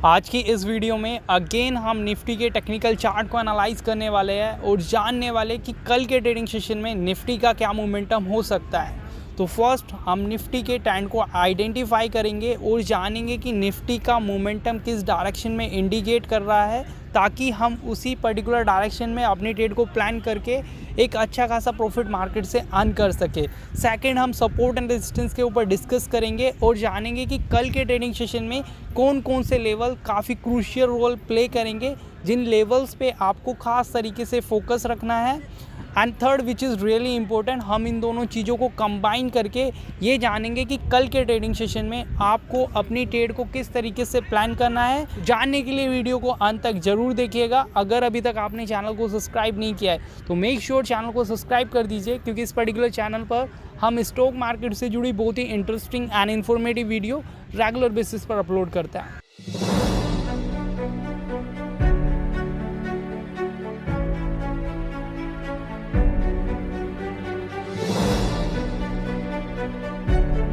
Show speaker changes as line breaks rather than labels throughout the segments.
आज की इस वीडियो में अगेन हम निफ्टी के टेक्निकल चार्ट को एनालाइज करने वाले हैं और जानने वाले कि कल के ट्रेडिंग सेशन में निफ्टी का क्या मोमेंटम हो सकता है। तो फर्स्ट हम निफ्टी के ट्रेंड को आइडेंटिफाई करेंगे और जानेंगे कि निफ्टी का मोमेंटम किस डायरेक्शन में इंडिकेट कर रहा है, ताकि हम उसी पर्टिकुलर डायरेक्शन में अपने ट्रेड को प्लान करके एक अच्छा खासा प्रॉफिट मार्केट से अर्न कर सके। सेकंड, हम सपोर्ट एंड रेजिस्टेंस के ऊपर डिस्कस करेंगे और जानेंगे कि कल के ट्रेडिंग सेशन में कौन कौन से लेवल काफ़ी क्रूशियल रोल प्ले करेंगे, जिन लेवल्स पे आपको ख़ास तरीके से फोकस रखना है। And third, which is really important, हम इन दोनों चीज़ों को कंबाइन करके ये जानेंगे कि कल के ट्रेडिंग सेशन में आपको अपनी ट्रेड को किस तरीके से प्लान करना है। जानने के लिए वीडियो को अंत तक जरूर देखिएगा। अगर अभी तक आपने चैनल को सब्सक्राइब नहीं किया है तो मेक श्योर चैनल को सब्सक्राइब कर दीजिए, क्योंकि इस पर्टिकुलर चैनल पर हम स्टॉक मार्केट से जुड़ी बहुत ही interesting and informative video regular basis पर अपलोड करते हैं।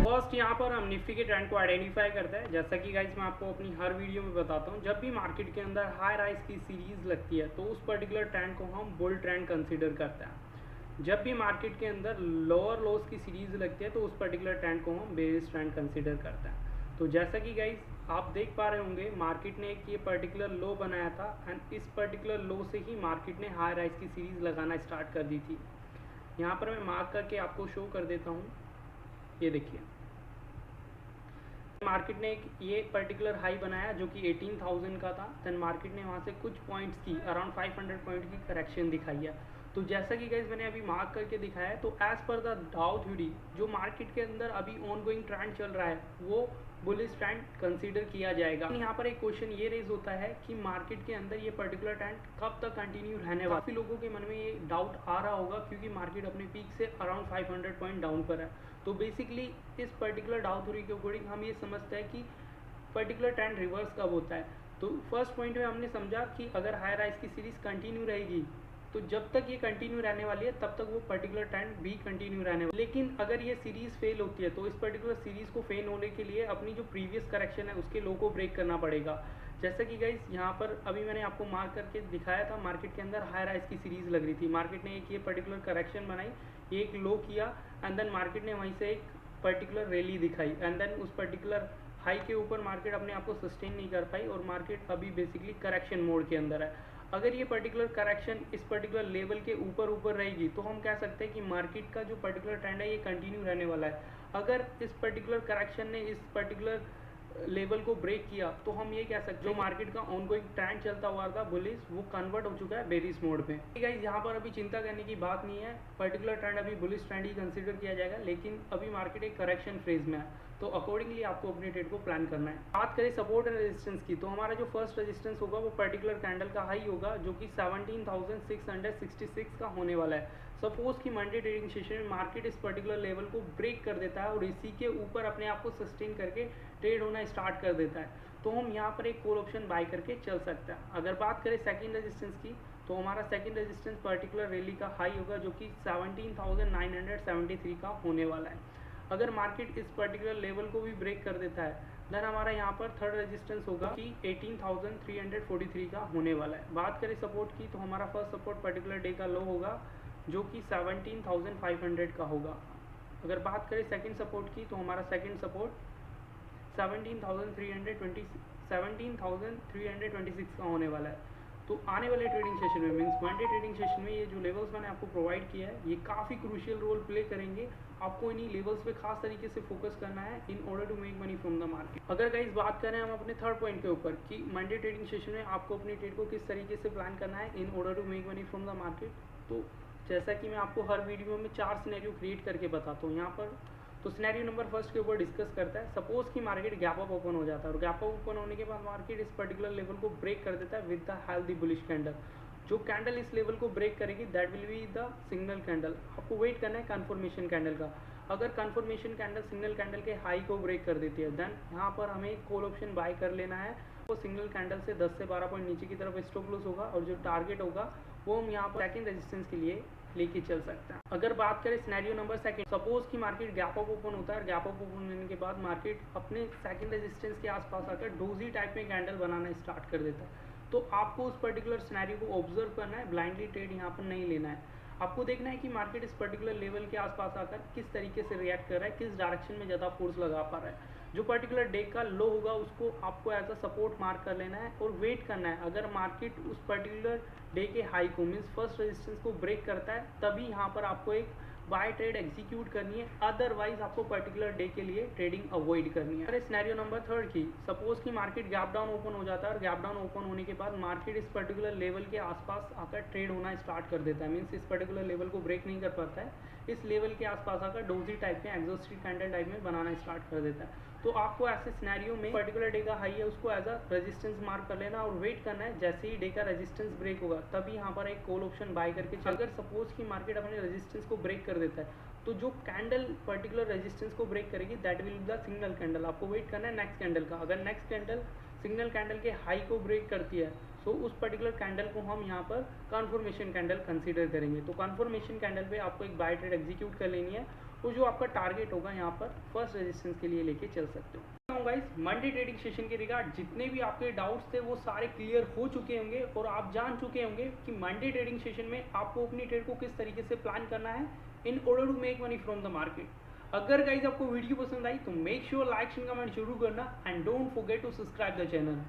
फर्स्ट यहाँ पर हम निफ्टी के ट्रेंड को आइडेंटिफाई करते हैं। जैसा कि गाइस मैं आपको अपनी हर वीडियो में बताता हूँ, जब भी मार्केट के अंदर हाई राइज की सीरीज लगती है तो उस पर्टिकुलर ट्रेंड को हम बुल ट्रेंड कंसीडर करते हैं। जब भी मार्केट के अंदर लोअर लोज की सीरीज लगती है तो उस पर्टिकुलर ट्रेंड को हम बेरिश ट्रेंड कंसीडर करते हैं। तो जैसा कि गाइस आप देख पा रहे होंगे, मार्केट ने एक ये पर्टिकुलर लो बनाया था एंड इस पर्टिकुलर लो से ही मार्केट ने हाई राइज की सीरीज लगाना स्टार्ट कर दी थी। यहाँ पर मैं मार्क करके आपको शो कर देता हूँ। ये देखिए, मार्केट ने एक ये पर्टिकुलर हाई बनाया जो कि 18,000 का था। देन मार्केट ने वहाँ से कुछ पॉइंट्स की अराउंड 500 पॉइंट की करेक्शन दिखाई है। तो जैसा कि गाइस मैंने अभी मार्क करके दिखाया है, तो एज पर द डाउ थ्योरी जो मार्केट के अंदर अभी ऑनगोइंग ट्रेंड चल रहा है वो बुलिश ट्रेंड कंसीडर किया जाएगा। यहाँ पर एक क्वेश्चन ये रेज होता है कि मार्केट के अंदर ये पर्टिकुलर ट्रेंड कब तक कंटिन्यू रहने वाला। काफ़ी लोगों के मन में ये डाउट आ रहा होगा, क्योंकि मार्केट अपने पीक से अराउंड 500 पॉइंट डाउन पर है। तो बेसिकली इस पर्टिकुलर डाउ थ्योरी के अकॉर्डिंग हम ये समझते हैं कि पर्टिकुलर ट्रेंड रिवर्स कब होता है। तो फर्स्ट पॉइंट में हमने समझा कि अगर हाई राइज की सीरीज कंटिन्यू रहेगी तो जब तक ये कंटिन्यू रहने वाली है तब तक वो पर्टिकुलर ट्रेंड भी कंटिन्यू रहने वाली है। लेकिन अगर ये सीरीज फेल होती है तो इस पर्टिकुलर सीरीज को फेल होने के लिए अपनी जो प्रीवियस करेक्शन है उसके लो को ब्रेक करना पड़ेगा। जैसा कि गाइस यहाँ पर अभी मैंने आपको मार्क करके दिखाया था, मार्केट के अंदर हाई राइज की सीरीज लग रही थी। मार्केट ने एक ये पर्टिकुलर करेक्शन बनाई, एक लो किया एंड देन मार्केट ने वहीं से एक पर्टिकुलर रैली दिखाई एंड देन उस पर्टिकुलर हाई के ऊपर मार्केट अपने आप को सस्टेन नहीं कर पाई और मार्केट अभी बेसिकली करेक्शन मोड के अंदर है। अगर ये पर्टिकुलर करेक्शन इस पर्टिकुलर लेवल के ऊपर रहेगी तो हम कह सकते हैं कि मार्केट का जो पर्टिकुलर ट्रेंड है ये कंटिन्यू रहने वाला है। अगर इस पर्टिकुलर करेक्शन ने इस पर्टिकुलर लेवल को ब्रेक किया तो हम ये कह सकते हैं जो मार्केट का ऑनगोइंग ट्रेंड चलता हुआ था बुलिश, वो कन्वर्ट हो चुका है बेरिश मोड पे। गाइस यहाँ पर अभी चिंता करने की बात नहीं है, पर्टिकुलर ट्रेंड अभी बुलिश ट्रेंड ही कंसीडर किया जाएगा, लेकिन अभी मार्केट एक करेक्शन फेज में है, तो अकॉर्डिंगली आपको अपने ट्रेड को प्लान करना है। बात करें सपोर्ट एंड रेजिस्टेंस की, तो हमारा जो फर्स्ट रेजिस्टेंस होगा वो पर्टिकुलर कैंडल का हाई होगा जो कि 17,666 का होने वाला है। सपोज कि मंडे ट्रेडिंग सेशन में मार्केट इस पर्टिकुलर लेवल को ब्रेक कर देता है और इसी के ऊपर अपने आप को सस्टेन करके ट्रेड होना स्टार्ट कर देता है, तो हम यहाँ पर एक कॉल ऑप्शन बाय करके चल सकते हैं। अगर बात करें सेकंड रेजिस्टेंस की, तो हमारा सेकंड रेजिस्टेंस पर्टिकुलर रैली का हाई होगा जो कि 17,973 का होने वाला है। अगर मार्केट इस पर्टिकुलर लेवल को भी ब्रेक कर देता है देन हमारा यहाँ पर थर्ड रेजिस्टेंस होगा कि 18,343 का होने वाला है। बात करें सपोर्ट की, तो हमारा फर्स्ट सपोर्ट पर्टिकुलर डे का लो होगा जो कि 17,500 का होगा। अगर बात करें सेकंड सपोर्ट की, तो हमारा सेकंड सपोर्ट 17,326 का होने वाला है। तो आने वाले ट्रेडिंग सेशन में मींस मंडे ट्रेडिंग सेशन में ये जो लेवल्स मैंने आपको प्रोवाइड किया है ये काफ़ी क्रूशियल रोल प्ले करेंगे। आपको इन्हीं लेवल्स पे खास तरीके से फोकस करना है in order to make money from the market. अगर गाइस बात करें हम अपने थर्ड पॉइंट के ऊपर कि मंडे ट्रेडिंग सेशन में आपको अपनी ट्रेड को किस तरीके से प्लान करना है in order to make money from the market, तो जैसा कि मैं आपको हर वीडियो में 4 सिनेरियो क्रिएट करके बताता हूँ यहाँ पर। तो सिनेरियो नंबर फर्स्ट के ऊपर डिस्कस करता है। सपोज कि मार्केट गैप अप ओपन हो जाता है और गैप अप ओपन होने के बाद मार्केट इस पर्टिकुलर लेवल को ब्रेक कर देता है with the healthy bullish candle. जो कैंडल इस लेवल को ब्रेक करेगी that will be the signal candle. आपको वेट करना है कन्फर्मेशन कैंडल का। अगर कन्फर्मेशन कैंडल सिग्नल कैंडल के हाई को ब्रेक कर देती है देन यहाँ पर हमें एक कॉल ऑप्शन बाय कर लेना है। वो सिग्नल कैंडल से 10 से 12 पॉइंट नीचे की तरफ स्टॉप लॉस होगा और जो टारगेट होगा वो हम यहाँ पर सेकंड रेजिस्टेंस के लिए लेके चल सकते हैं। अगर बात करें सिनेरियो नंबर सेकंड, सपोज कि मार्केट गैप अप ओपन होता है, गैप अप ओपन होने के बाद मार्केट अपने सेकंड रेजिस्टेंस के आसपास आकर डोजी टाइप में कैंडल बनाना स्टार्ट कर देता है, तो आपको उस पर्टिकुलर सिनेरियो को ऑब्जर्व करना है, ब्लाइंडली ट्रेड यहाँ पर नहीं लेना है। आपको देखना है कि मार्केट इस पर्टिकुलर लेवल के आसपास आकर किस तरीके से रिएक्ट कर रहा है, किस डायरेक्शन में ज़्यादा फोर्स लगा पा रहा है। जो पर्टिकुलर डे का लो होगा उसको आपको एज अ सपोर्ट मार्क कर लेना है और वेट करना है। अगर मार्केट उस पर्टिकुलर डे के हाई को मीन्स फर्स्ट रेजिस्टेंस को ब्रेक करता है, तभी यहाँ पर आपको एक बाय ट्रेड एग्जीक्यूट करनी है, अदरवाइज आपको पर्टिकुलर डे के लिए ट्रेडिंग अवॉइड करनी है। अरे सिनेरियो नंबर थर्ड की, सपोज कि मार्केट गैप डाउन ओपन हो जाता है और गैप डाउन ओपन होने के बाद मार्केट इस पर्टिकुलर लेवल के आसपास आकर ट्रेड होना स्टार्ट कर देता है, मीन्स इस पर्टिकुलर लेवल को ब्रेक नहीं कर पाता है, इस लेवल के आसपास आकर डोजी टाइप में एग्जॉस्टिव कैंडल टाइप में बनाना स्टार्ट कर देता है, तो आपको ऐसे सिनेरियो में पर्टिकुलर डे का हाई है उसको एज अ रेजिस्टेंस मार्क कर लेना और वेट करना है, जैसे ही डे का रेजिस्टेंस ब्रेक होगा तभी यहाँ पर एक कॉल ऑप्शन बाय करके अगर सपोज कि मार्केट अपने रेजिस्टेंस को ब्रेक कर देता है, तो जो कैंडल पर्टिकुलर रेजिस्टेंस को ब्रेक करेगी that will be the signal candle. आपको वेट करना है नेक्स्ट कैंडल का, अगर नेक्स्ट कैंडल सिग्नल कैंडल के हाई को ब्रेक करती है तो उस पर्टिकुलर कैंडल को हम यहाँ पर कन्फर्मेशन कैंडल कंसीडर करेंगे। तो कन्फर्मेशन कैंडल पे आपको एक बाय ट्रेड एग्जीक्यूट कर लेनी है और जो आपका टारगेट होगा यहाँ पर फर्स्ट रेजिस्टेंस के लिए लेके चल सकते हो। गाइस मंडे ट्रेडिंग सेशन के रिगार्ड जितने भी आपके डाउट्स थे वो सारे क्लियर हो चुके होंगे और आप जान चुके होंगे कि मंडे ट्रेडिंग सेशन में आपको अपनी ट्रेड को किस तरीके से प्लान करना है in order to make money from the market. अगर गाइज आपको वीडियो पसंद आई तो make sure like and comment जरूर करना and don't forget to subscribe the channel.